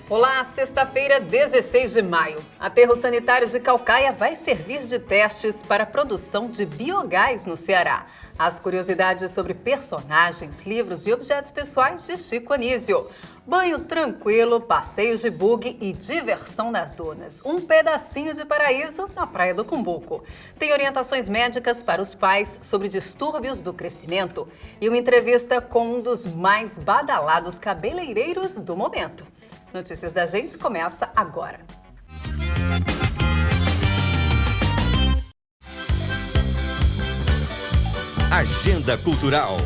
Olá, sexta-feira, 16 de maio. Aterro sanitário de Caucaia vai servir de testes para a produção de biogás no Ceará. As curiosidades sobre personagens, livros e objetos pessoais de Chico Anísio. Banho tranquilo, passeios de buggy e diversão nas dunas. Um pedacinho de paraíso na Praia do Cumbuco. Tem orientações médicas para os pais sobre distúrbios do crescimento e uma entrevista com um dos mais badalados cabeleireiros do momento. Notícias da Gente começa agora. Agenda Cultural.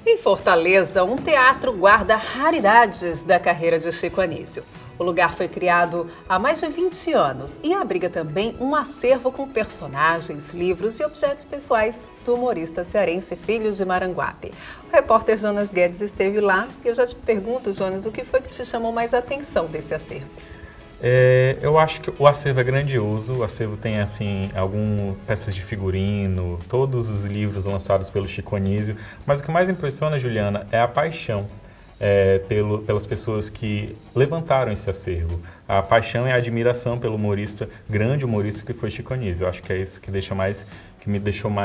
Em Fortaleza, um teatro guarda raridades da carreira de Chico Anísio. O lugar foi criado há mais de 20 anos e abriga também um acervo com personagens, livros e objetos pessoais do humorista cearense Filho de Maranguape. O repórter Jonas Guedes esteve lá e eu já te pergunto, Jonas, o que foi que te chamou mais a atenção desse acervo? Eu acho que o acervo é grandioso. O acervo tem, assim, algumas peças de figurino, todos os livros lançados pelo Chico Anísio. Mas o que mais impressiona, Juliana, é a paixão pelas pessoas que levantaram esse acervo. A paixão e a admiração pelo humorista, grande humorista que foi Chico Anísio. Eu acho que é isso que me chamou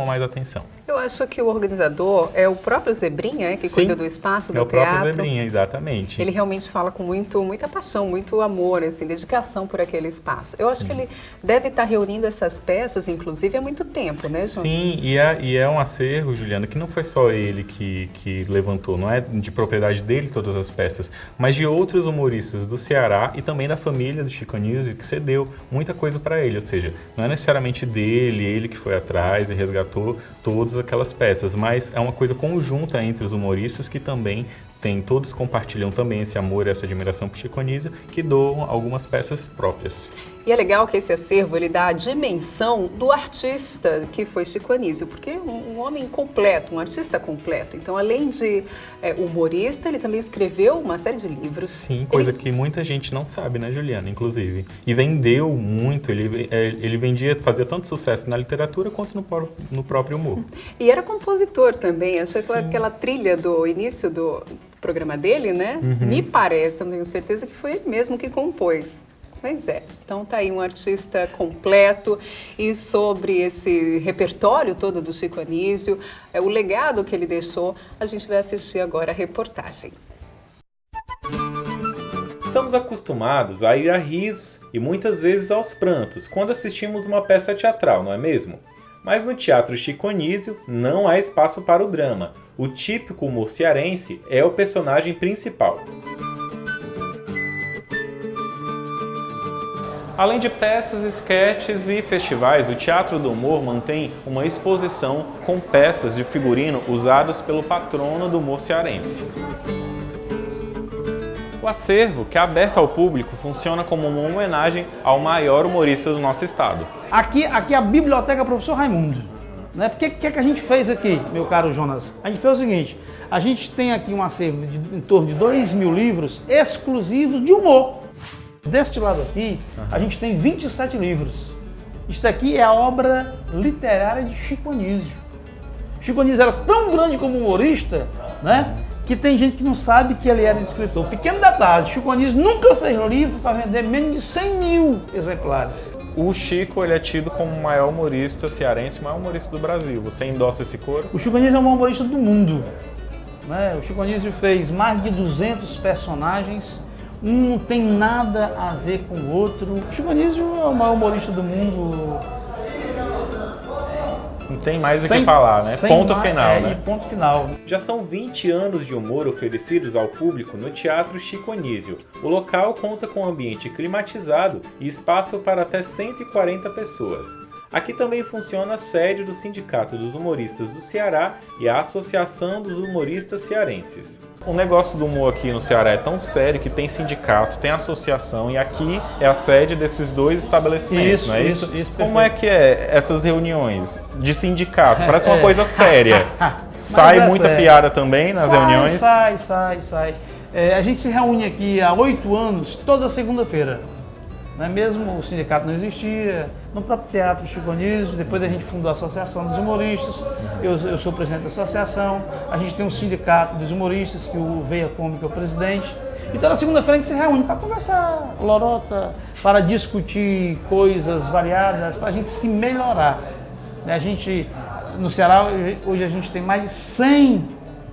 mais a atenção. Eu acho que o organizador é o próprio Zebrinha, que cuida do espaço do teatro. É o próprio Zebrinha, exatamente. Ele realmente fala com muita paixão, muito amor, assim, dedicação por aquele espaço. Eu acho que ele deve estar reunindo essas peças, inclusive, há muito tempo, né, Jonas? Sim, e é um acervo, Juliana, que não foi só ele que levantou, não é de propriedade dele todas as peças, mas de outros humoristas do Ceará e também da família do Chico Anísio, que cedeu muita coisa para ele, ou seja, não é necessariamente dele, ele que foi atrás e resgatou todas aquelas peças, mas é uma coisa conjunta entre os humoristas que também todos compartilham também esse amor, essa admiração por Chico Anísio, que doam algumas peças próprias. E é legal que esse acervo ele dá a dimensão do artista que foi Chico Anísio, porque um homem completo, um artista completo. Então, além de humorista, ele também escreveu uma série de livros. Sim, coisa que muita gente não sabe, né, Juliana, inclusive. E vendeu muito, ele fazia tanto sucesso na literatura quanto no próprio humor. E era compositor também, achei que aquela trilha do início do programa dele, né? Me parece, não tenho certeza que foi ele mesmo que compôs. Pois é, então tá aí um artista completo e sobre esse repertório todo do Chico Anísio, o legado que ele deixou, a gente vai assistir agora a reportagem. Estamos acostumados a ir a risos e muitas vezes aos prantos quando assistimos uma peça teatral, não é mesmo? Mas no Teatro Chico Anísio não há espaço para o drama. O típico humor cearense é o personagem principal. Além de peças, esquetes e festivais, o Teatro do Humor mantém uma exposição com peças de figurino usadas pelo patrono do humor cearense. O acervo, que é aberto ao público, funciona como uma homenagem ao maior humorista do nosso estado. Aqui é a Biblioteca Professor Raimundo. Né? O que a gente fez aqui, meu caro Jonas? A gente fez o seguinte, a gente tem aqui um acervo de em torno de 2.000 livros exclusivos de humor. Deste lado aqui, a gente tem 27 livros. Isto aqui é a obra literária de Chico Anísio. Chico Anísio era tão grande como humorista, né, que tem gente que não sabe que ele era escritor. Pequeno detalhe, Chico Anísio nunca fez livro para vender menos de 100.000 exemplares. O Chico ele é tido como o maior humorista cearense, o maior humorista do Brasil. Você endossa esse coro? O Chico Anísio é o maior humorista do mundo. Né? O Chico Anísio fez mais de 200 personagens. Um não tem nada a ver com o outro. O Chico Anísio é o maior humorista do mundo. Não tem mais o que falar, né? Ponto final, né? Ponto final. Já são 20 anos de humor oferecidos ao público no Teatro Chico Anísio. O local conta com um ambiente climatizado e espaço para até 140 pessoas. Aqui também funciona a sede do Sindicato dos Humoristas do Ceará e a Associação dos Humoristas Cearenses. O negócio do humor aqui no Ceará é tão sério que tem sindicato, tem associação e aqui é a sede desses dois estabelecimentos, não é isso? Isso, como é que é essas reuniões de sindicato? Parece uma coisa séria. Sai muita piada também nas reuniões? Sai. A gente se reúne aqui há 8 anos, toda segunda-feira. Né? Mesmo o sindicato não existia, no próprio Teatro Chico Anísio, depois a gente fundou a Associação dos Humoristas, eu sou presidente da associação, a gente tem um sindicato dos humoristas, que o Veia Cômica é o presidente, E toda segunda-feira a gente se reúne para conversar, lorota, para discutir coisas variadas, para a gente se melhorar. A gente, no Ceará, hoje a gente tem mais de 100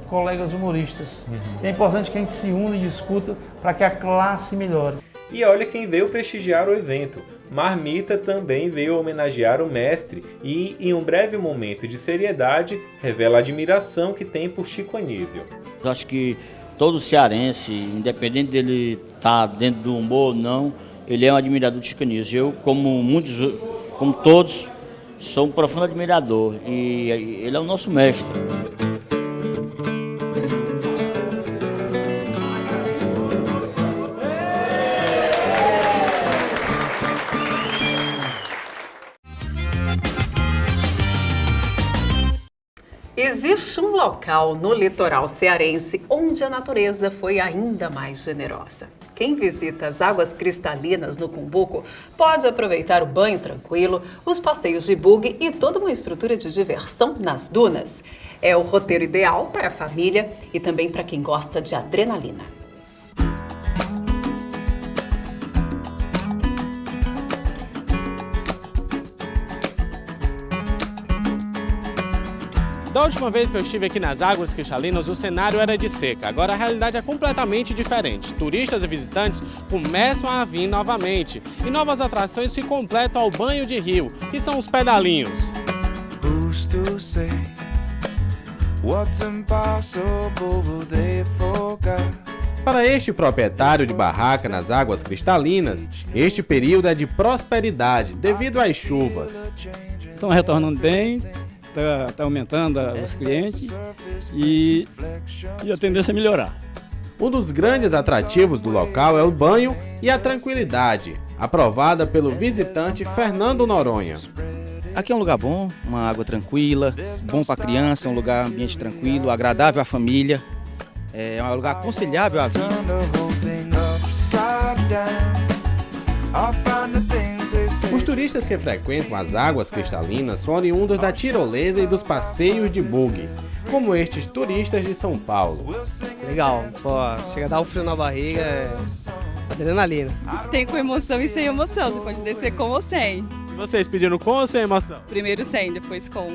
colegas humoristas. É importante que a gente se una e discuta para que a classe melhore. E olha quem veio prestigiar o evento. Marmita também veio homenagear o mestre e, em um breve momento de seriedade, revela a admiração que tem por Chico Anísio. Eu acho que todo cearense, independente dele estar dentro do humor ou não, ele é um admirador de Chico Anísio. Eu, como todos, sou um profundo admirador e ele é o nosso mestre. Existe um local no litoral cearense onde a natureza foi ainda mais generosa. Quem visita as águas cristalinas no Cumbuco pode aproveitar o banho tranquilo, os passeios de buggy e toda uma estrutura de diversão nas dunas. É o roteiro ideal para a família e também para quem gosta de adrenalina. Da última vez que eu estive aqui nas águas cristalinas, o cenário era de seca. Agora a realidade é completamente diferente. Turistas e visitantes começam a vir novamente. E novas atrações se completam ao banho de rio, que são os pedalinhos. Para este proprietário de barraca nas águas cristalinas, este período é de prosperidade devido às chuvas. Estão retornando bem. Está aumentando os clientes e a tendência é melhorar. Um dos grandes atrativos do local é o banho e a tranquilidade, aprovada pelo visitante Fernando Noronha. Aqui é um lugar bom, uma água tranquila, bom para criança, um lugar, ambiente tranquilo, agradável à família, é um lugar aconselhável à vida. Os turistas que frequentam as águas cristalinas são oriundos da tirolesa e dos passeios de buggy, como estes turistas de São Paulo. Legal, só chega a dar um frio na barriga, é adrenalina. Tem com emoção e sem emoção, você pode descer com ou sem. E vocês pediram com ou sem emoção? Primeiro sem, depois com.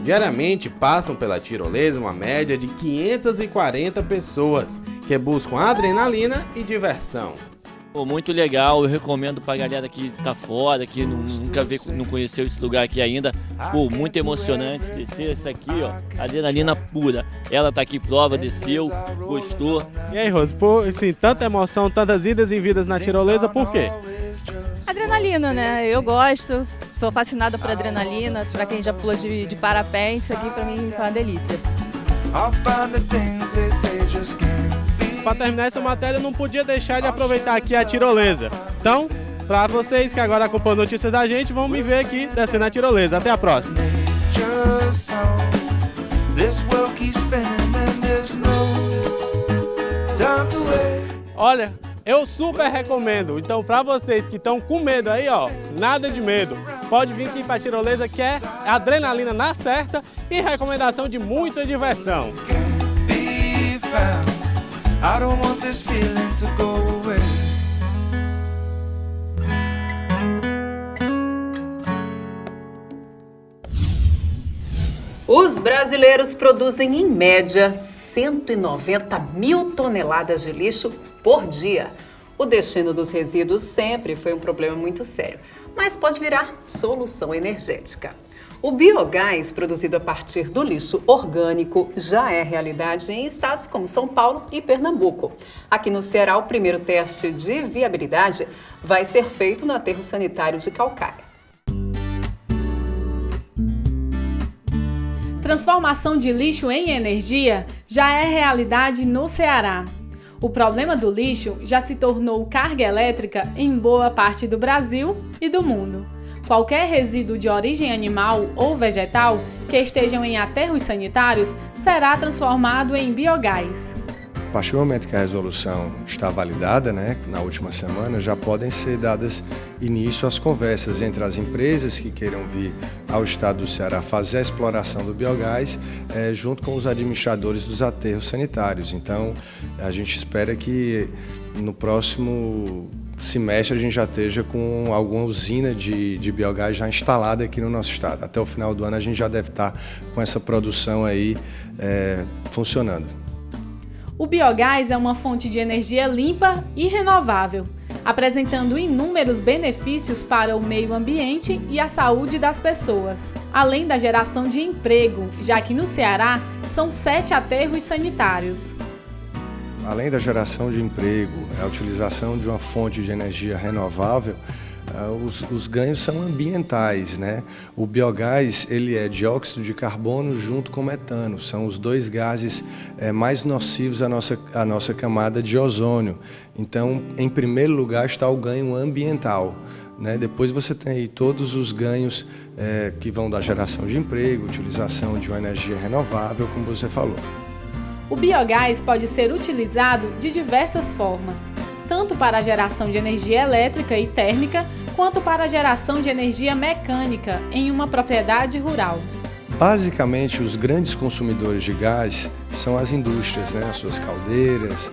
Diariamente passam pela tirolesa uma média de 540 pessoas, que buscam adrenalina e diversão. Pô, muito legal, eu recomendo pra galera que tá fora, que não conheceu esse lugar aqui ainda. Pô, muito emocionante descer isso aqui, ó, adrenalina pura. Ela tá aqui, prova, desceu, gostou. E aí, Rose, por assim, tanta emoção, tantas idas e vindas na tirolesa, por quê? Adrenalina, né? Eu gosto, sou fascinada por adrenalina. Pra quem já pula de parapé, isso aqui pra mim foi uma delícia. Para terminar essa matéria, eu não podia deixar de aproveitar aqui a tirolesa. Então, para vocês que agora acompanham notícias da gente, vão me ver aqui descendo a tirolesa. Até a próxima. Olha, eu super recomendo. Então, para vocês que estão com medo aí, ó, nada de medo. Pode vir aqui para a tirolesa, que é adrenalina na certa e recomendação de muita diversão. I don't want this feeling to go away. Os brasileiros produzem, em média, 190 mil toneladas de lixo por dia. O destino dos resíduos sempre foi um problema muito sério, mas pode virar solução energética. O biogás, produzido a partir do lixo orgânico, já é realidade em estados como São Paulo e Pernambuco. Aqui no Ceará, o primeiro teste de viabilidade vai ser feito no aterro sanitário de Calcaia. Transformação de lixo em energia já é realidade no Ceará. O problema do lixo já se tornou carga elétrica em boa parte do Brasil e do mundo. Qualquer resíduo de origem animal ou vegetal que estejam em aterros sanitários será transformado em biogás. A partir do momento que a resolução está validada, né, na última semana, já podem ser dadas início às conversas entre as empresas que queiram vir ao estado do Ceará fazer a exploração do biogás, junto com os administradores dos aterros sanitários. Então, a gente espera que no próximo semestre a gente já esteja com alguma usina de biogás já instalada aqui no nosso estado. Até o final do ano a gente já deve estar com essa produção aí funcionando. O biogás é uma fonte de energia limpa e renovável, apresentando inúmeros benefícios para o meio ambiente e a saúde das pessoas, além da geração de emprego, já que no Ceará são 7 aterros sanitários. Além da geração de emprego, a utilização de uma fonte de energia renovável, os ganhos são ambientais, né? O biogás, ele é dióxido de carbono junto com metano, são os 2 gases mais nocivos à nossa camada de ozônio. Então, em primeiro lugar está o ganho ambiental, né? Depois você tem aí todos os ganhos que vão da geração de emprego, utilização de uma energia renovável, como você falou. O biogás pode ser utilizado de diversas formas, tanto para a geração de energia elétrica e térmica, quanto para a geração de energia mecânica em uma propriedade rural. Basicamente, os grandes consumidores de gás são as indústrias, né? As suas caldeiras,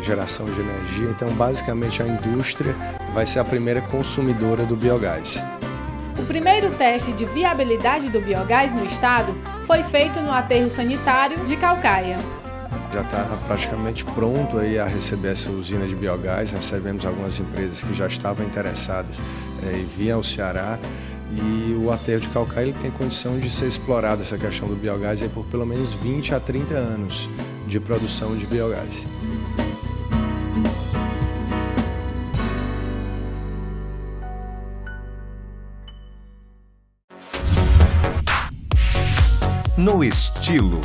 geração de energia. Então, basicamente, a indústria vai ser a primeira consumidora do biogás. O primeiro teste de viabilidade do biogás no estado foi feito no aterro sanitário de Caucaia. Já está praticamente pronto aí a receber essa usina de biogás. Recebemos algumas empresas que já estavam interessadas em vir ao Ceará. E o aterro de Caucaia ele tem condição de ser explorado, essa questão do biogás, aí por pelo menos 20 a 30 anos de produção de biogás. No Estilo.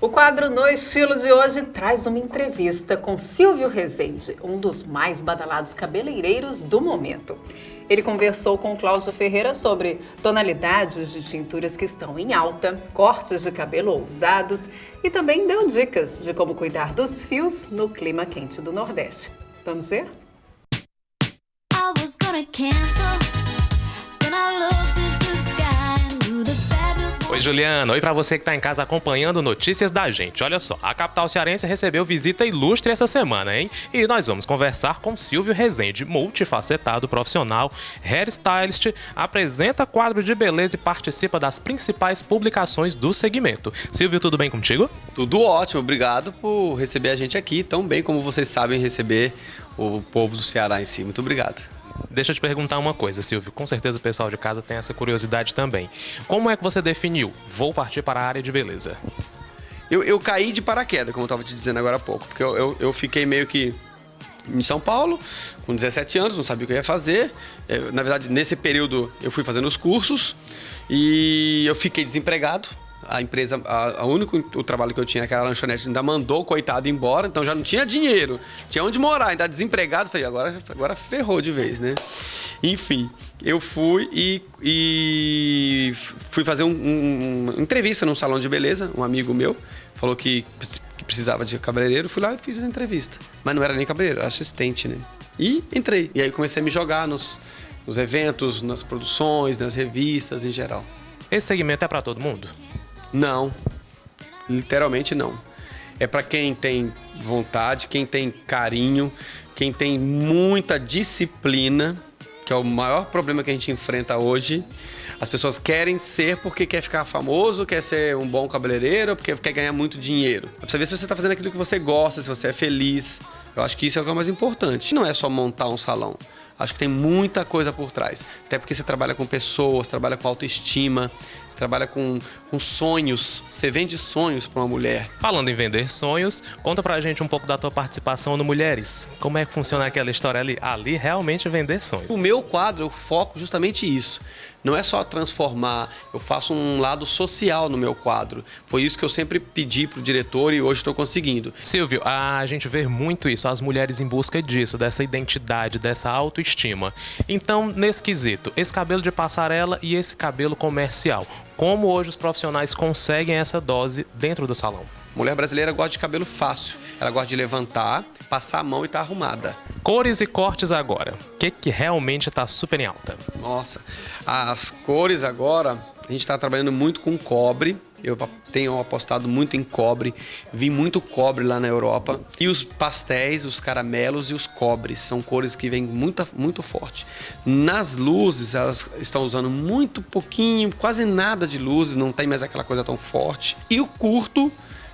O quadro No Estilo de hoje traz uma entrevista com Silvio Rezende, um dos mais badalados cabeleireiros do momento. Ele conversou com Cláudio Ferreira sobre tonalidades de tinturas que estão em alta, cortes de cabelo ousados e também deu dicas de como cuidar dos fios no clima quente do Nordeste. Vamos ver? Oi, Juliana. Oi pra você que tá em casa acompanhando notícias da gente. Olha só, a capital cearense recebeu visita ilustre essa semana, hein? E nós vamos conversar com Silvio Rezende, multifacetado profissional, hairstylist, apresenta quadro de beleza e participa das principais publicações do segmento. Silvio, tudo bem contigo? Tudo ótimo, obrigado por receber a gente aqui, tão bem como vocês sabem receber o povo do Ceará em si. Muito obrigado. Deixa eu te perguntar uma coisa, Silvio. Com certeza o pessoal de casa tem essa curiosidade também. Como é que você definiu? Vou partir para a área de beleza. Eu caí de paraquedas, como eu estava te dizendo agora há pouco. Porque eu fiquei meio que em São Paulo, com 17 anos, não sabia o que eu ia fazer. Na verdade, nesse período, eu fui fazendo os cursos e eu fiquei desempregado. A empresa, o trabalho que eu tinha, que era a lanchonete, ainda mandou o coitado embora, então já não tinha dinheiro, tinha onde morar, ainda desempregado. Falei, agora ferrou de vez, né? Enfim, eu fui e fui fazer uma entrevista num salão de beleza. Um amigo meu falou que precisava de cabeleireiro, fui lá e fiz a entrevista. Mas não era nem cabeleireiro, era assistente, né? E entrei. E aí comecei a me jogar nos eventos, nas produções, nas revistas em geral. Esse segmento é para todo mundo? Não, literalmente não. É para quem tem vontade, quem tem carinho, quem tem muita disciplina, que é o maior problema que a gente enfrenta hoje. As pessoas querem ser porque quer ficar famoso, quer ser um bom cabeleireiro, porque quer ganhar muito dinheiro. Pra você ver se você está fazendo aquilo que você gosta, se você é feliz. Eu acho que isso é o que é mais importante. Não é só montar um salão. Acho que tem muita coisa por trás. Até porque você trabalha com pessoas, trabalha com autoestima, você trabalha com sonhos. Você vende sonhos para uma mulher. Falando em vender sonhos, conta pra gente um pouco da tua participação no Mulheres. Como é que funciona aquela história ali? Ali realmente vender sonhos. O meu quadro, eu foco justamente isso. Não é só transformar, eu faço um lado social no meu quadro. Foi isso que eu sempre pedi pro diretor e hoje estou conseguindo. Silvio, a gente vê muito isso, as mulheres em busca disso, dessa identidade, dessa autoestima. Então, nesse quesito, esse cabelo de passarela e esse cabelo comercial, como hoje os profissionais conseguem essa dose dentro do salão? A mulher brasileira gosta de cabelo fácil. Ela gosta de levantar, passar a mão e tá arrumada. Cores e cortes agora. O que realmente está super em alta? Nossa, as cores agora, a gente está trabalhando muito com cobre. Eu tenho apostado muito em cobre, vi muito cobre lá na Europa. E os pastéis, os caramelos e os cobres, são cores que vêm muito forte. Nas luzes, elas estão usando muito pouquinho, quase nada de luzes, não tem mais aquela coisa tão forte. E o curto,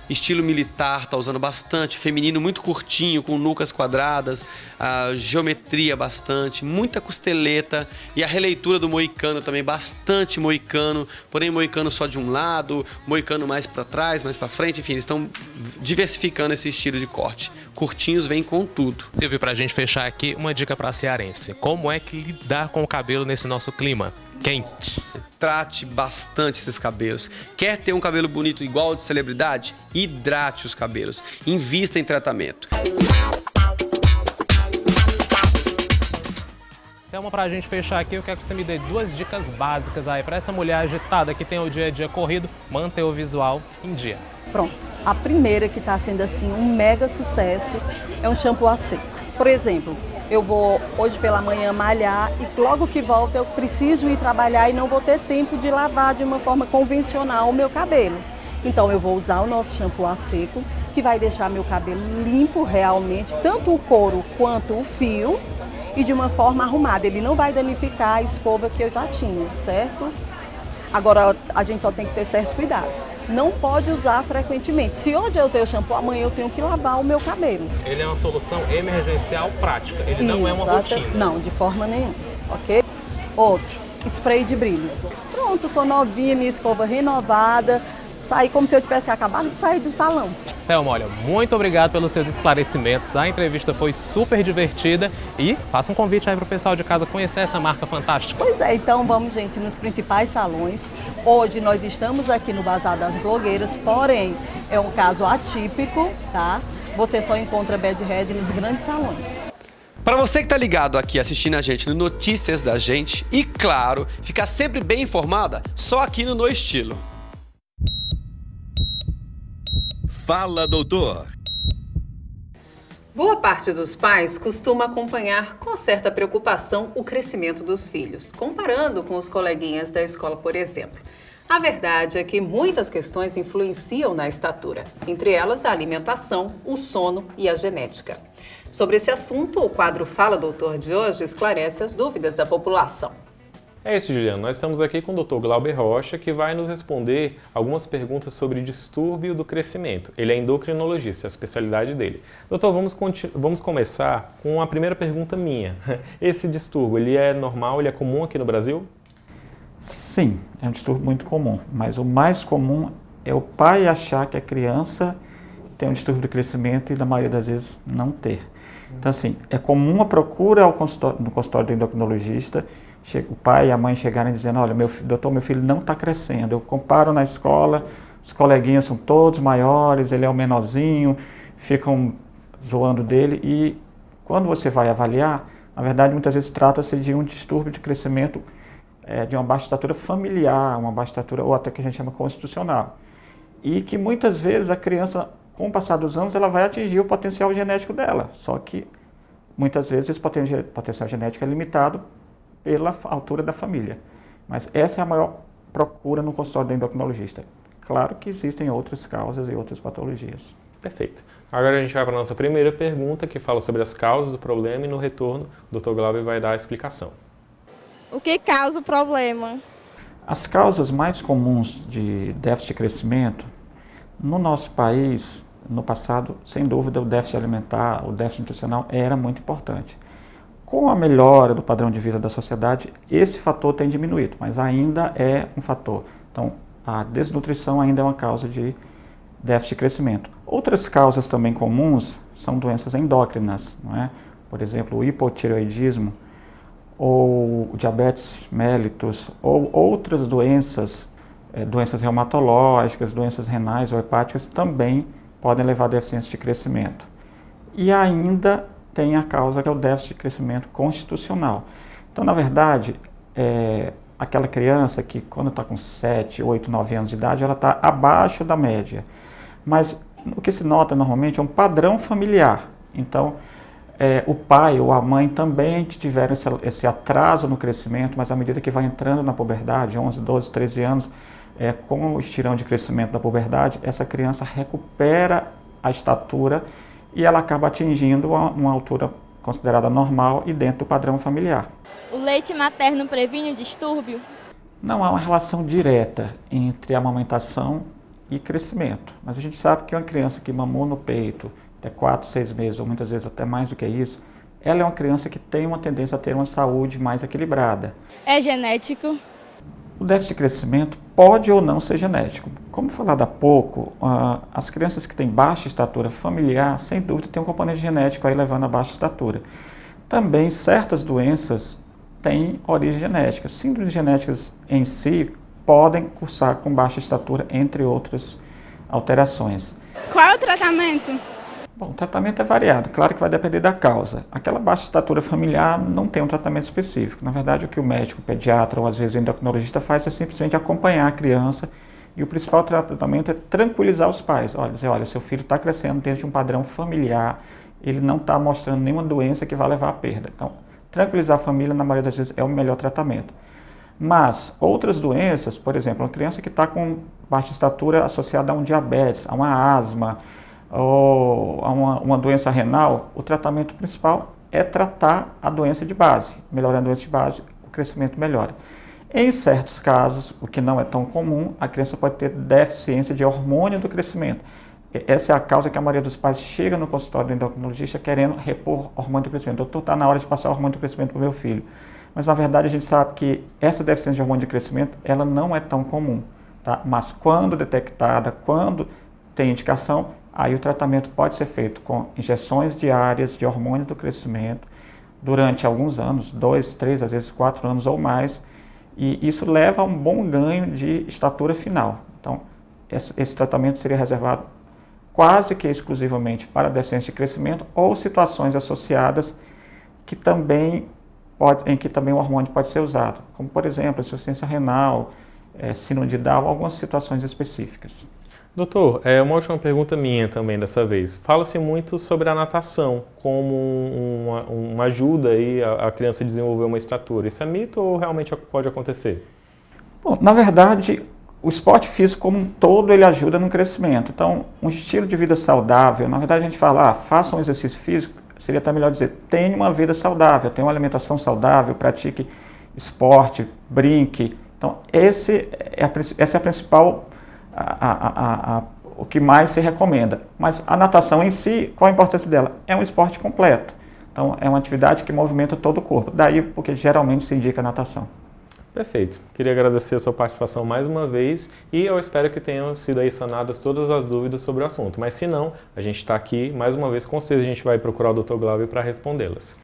estilo militar, tá usando bastante, feminino muito curtinho, com nucas quadradas, a geometria bastante, muita costeleta e a releitura do moicano também, bastante moicano, porém moicano só de um lado, moicano mais para trás, mais para frente, enfim, eles estão diversificando esse estilo de corte. Curtinhos vem com tudo. Silvio, pra gente fechar aqui, uma dica pra cearense. Como é que lidar com o cabelo nesse nosso clima quente? Trate bastante esses cabelos. Quer ter um cabelo bonito igual ao de celebridade? Hidrate os cabelos. Invista em tratamento. Selma, pra gente fechar aqui, eu quero que você me dê 2 dicas básicas aí para essa mulher agitada que tem o dia a dia corrido, manter o visual em dia. Pronto. A primeira que está sendo assim um mega sucesso é um shampoo a seco. Por exemplo, eu vou hoje pela manhã malhar e logo que volto eu preciso ir trabalhar e não vou ter tempo de lavar de uma forma convencional o meu cabelo. Então eu vou usar o nosso shampoo a seco, que vai deixar meu cabelo limpo realmente, tanto o couro quanto o fio, e de uma forma arrumada. Ele não vai danificar a escova que eu já tinha, certo? Agora a gente só tem que ter certo cuidado. Não pode usar frequentemente. Se hoje eu tenho shampoo, amanhã eu tenho que lavar o meu cabelo. Ele é uma solução emergencial prática, ele não é uma rotina. Não, de forma nenhuma, ok? Outro, spray de brilho. Pronto, tô novinha, minha escova renovada, saí como se eu tivesse acabado de sair do salão. Selma, olha, muito obrigado pelos seus esclarecimentos, a entrevista foi super divertida e faça um convite aí pro pessoal de casa conhecer essa marca fantástica. Pois é, então vamos, gente, nos principais salões. Hoje nós estamos aqui no Bazar das Blogueiras, porém é um caso atípico, tá? Você só encontra Bad Head nos grandes salões. Para você que está ligado aqui assistindo a gente no Notícias da Gente e, claro, ficar sempre bem informada, só aqui no No Estilo. Fala, doutor. Boa parte dos pais costuma acompanhar com certa preocupação o crescimento dos filhos, comparando com os coleguinhas da escola, por exemplo. A verdade é que muitas questões influenciam na estatura, entre elas a alimentação, o sono e a genética. Sobre esse assunto, o quadro Fala Doutor de hoje esclarece as dúvidas da população. É isso, Juliano. Nós estamos aqui com o Dr. Glauber Rocha, que vai nos responder algumas perguntas sobre distúrbio do crescimento. Ele é endocrinologista, é a especialidade dele. Doutor, vamos começar com a primeira pergunta minha. Esse distúrbio, ele é normal, ele é comum aqui no Brasil? Sim, é um distúrbio muito comum, mas o mais comum é o pai achar que a criança tem um distúrbio do crescimento e, na maioria das vezes, não ter. Então, assim, é comum a procura no consultório do endocrinologista, o pai e a mãe chegarem dizendo, olha, doutor, meu filho não está crescendo. Eu comparo na escola, os coleguinhas são todos maiores, ele é o menorzinho, ficam zoando dele. E quando você vai avaliar, na verdade, muitas vezes trata-se de um distúrbio de crescimento de uma baixa estatura familiar, uma baixa estatura, ou até que a gente chama constitucional. E que muitas vezes a criança, com o passar dos anos, ela vai atingir o potencial genético dela. Só que muitas vezes esse potencial genético é limitado pela altura da família. Mas essa é a maior procura no consultório do endocrinologista. Claro que existem outras causas e outras patologias. Perfeito. Agora a gente vai para a nossa primeira pergunta, que fala sobre as causas do problema, e no retorno o Dr. Glauber vai dar a explicação. O que causa o problema? As causas mais comuns de déficit de crescimento, no nosso país, no passado, sem dúvida, o déficit alimentar, o déficit nutricional era muito importante. Com a melhora do padrão de vida da sociedade, esse fator tem diminuído, mas ainda é um fator. Então, a desnutrição ainda é uma causa de déficit de crescimento. Outras causas também comuns são doenças endócrinas, não é? Por exemplo, o hipotireoidismo, ou o diabetes mellitus, ou outras doenças, doenças reumatológicas, doenças renais ou hepáticas, também podem levar a deficiência de crescimento. E ainda tem a causa que é o déficit de crescimento constitucional. Então, na verdade, aquela criança que quando está com 7, 8, 9 anos de idade, ela está abaixo da média. Mas o que se nota normalmente é um padrão familiar. Então, o pai ou a mãe também tiveram esse atraso no crescimento, mas à medida que vai entrando na puberdade, 11, 12, 13 anos, com o estirão de crescimento da puberdade, essa criança recupera a estatura e ela acaba atingindo uma altura considerada normal e dentro do padrão familiar. O leite materno previne o distúrbio? Não há uma relação direta entre a amamentação e crescimento, mas a gente sabe que uma criança que mamou no peito até 4, 6 meses, ou muitas vezes até mais do que isso, ela é uma criança que tem uma tendência a ter uma saúde mais equilibrada. É genético? O déficit de crescimento pode ou não ser genético. Como falado há pouco, as crianças que têm baixa estatura familiar, sem dúvida, têm um componente genético aí levando a baixa estatura. Também certas doenças têm origem genética. Síndromes genéticas em si podem cursar com baixa estatura, entre outras alterações. Qual é o tratamento? Bom, o tratamento é variado, claro que vai depender da causa. Aquela baixa estatura familiar não tem um tratamento específico. Na verdade, o que o médico, o pediatra ou às vezes o endocrinologista faz é simplesmente acompanhar a criança e o principal tratamento é tranquilizar os pais. Olha, dizer, olha, seu filho está crescendo dentro de um padrão familiar, ele não está mostrando nenhuma doença que vai levar à perda. Então, tranquilizar a família, na maioria das vezes, é o melhor tratamento. Mas outras doenças, por exemplo, uma criança que está com baixa estatura associada a um diabetes, a uma asma, ou a uma doença renal, o tratamento principal é tratar a doença de base. Melhorando a doença de base, o crescimento melhora. Em certos casos, o que não é tão comum, a criança pode ter deficiência de hormônio do crescimento. Essa é a causa que a maioria dos pais chega no consultório do endocrinologista querendo repor hormônio do crescimento. Doutor, está na hora de passar hormônio do crescimento para o meu filho. Mas, na verdade, a gente sabe que essa deficiência de hormônio de crescimento, ela não é tão comum. Tá? Mas, quando detectada, quando tem indicação, aí o tratamento pode ser feito com injeções diárias de hormônio do crescimento durante alguns anos, 2, 3, às vezes 4 anos ou mais, e isso leva a um bom ganho de estatura final. Então, esse tratamento seria reservado quase que exclusivamente para deficiência de crescimento ou situações associadas em que também o hormônio pode ser usado, como, por exemplo, insuficiência renal, síndrome de Down, algumas situações específicas. Doutor, uma última pergunta minha também dessa vez. Fala-se muito sobre a natação como uma ajuda aí a criança a desenvolver uma estatura. Isso é mito ou realmente pode acontecer? Bom, na verdade, o esporte físico como um todo, ele ajuda no crescimento. Então, um estilo de vida saudável, na verdade a gente fala, faça um exercício físico, seria até melhor dizer, tenha uma vida saudável, tenha uma alimentação saudável, pratique esporte, brinque. Então, essa é a principal... o que mais se recomenda. Mas a natação em si, qual a importância dela? É um esporte completo. Então, é uma atividade que movimenta todo o corpo. Daí, porque geralmente se indica a natação. Perfeito. Queria agradecer a sua participação mais uma vez e eu espero que tenham sido aí sanadas todas as dúvidas sobre o assunto. Mas se não, a gente está aqui, mais uma vez, com certeza a gente vai procurar o Dr. Glauber para respondê-las.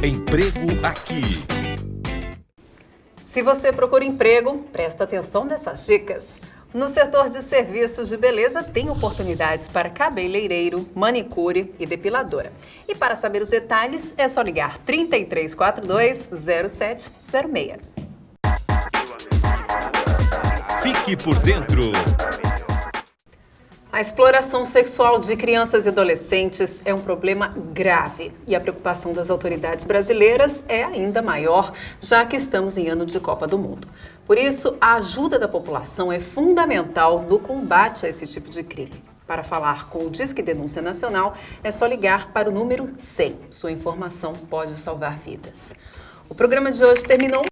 Emprego Aqui. Se você procura emprego, presta atenção nessas dicas. No setor de serviços de beleza, tem oportunidades para cabeleireiro, manicure e depiladora. E para saber os detalhes, é só ligar 3342-0706. Fique por dentro. A exploração sexual de crianças e adolescentes é um problema grave e a preocupação das autoridades brasileiras é ainda maior, já que estamos em ano de Copa do Mundo. Por isso, a ajuda da população é fundamental no combate a esse tipo de crime. Para falar com o Disque Denúncia Nacional, é só ligar para o número 100. Sua informação pode salvar vidas. O programa de hoje terminou,